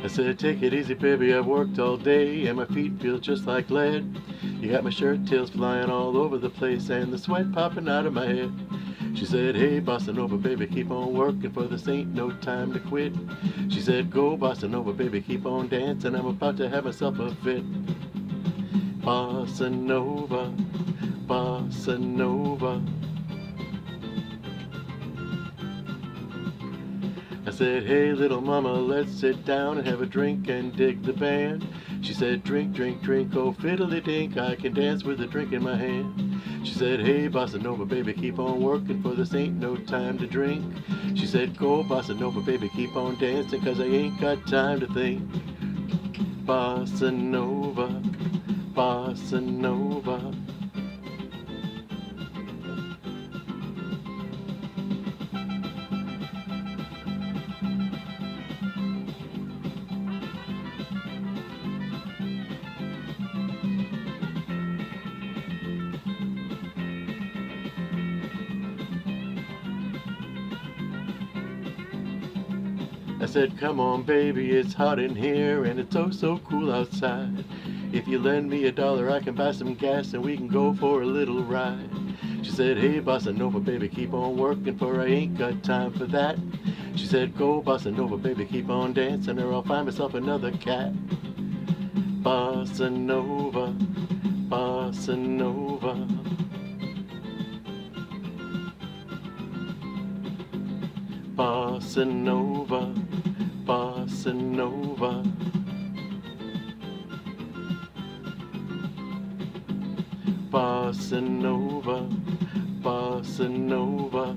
I said, take it easy, baby, I've worked all day and my feet feel just like lead. You got my shirt tails flying all over the place and the sweat popping out of my head. She said, hey, Bossa Nova, baby, keep on working, for this ain't no time to quit. She said, go, Bossa Nova, baby, keep on dancing, I'm about to have myself a fit. Bossa Nova, Bossa Nova. I said, hey, little mama, let's sit down and have a drink and dig the band. She said, drink, drink, drink, oh fiddly-dink, I can dance with a drink in my hand. She said, hey, Bossa Nova, baby, keep on working, for this ain't no time to drink. She said, go, Bossa Nova, baby, keep on dancing, cause I ain't got time to think. Bossa Nova, Bossa Nova. I said, come on, baby, it's hot in here and it's oh so cool outside. If you lend me $1, I can buy some gas and we can go for a little ride. She said, hey, Bossa Nova, baby, keep on working, for I ain't got time for that. She said, go, Bossa Nova, baby, keep on dancing or I'll find myself another cat. Bossa Nova, Bossa Nova. Bossa Nova, Bossa Nova. Bossa Nova, Bossa Nova.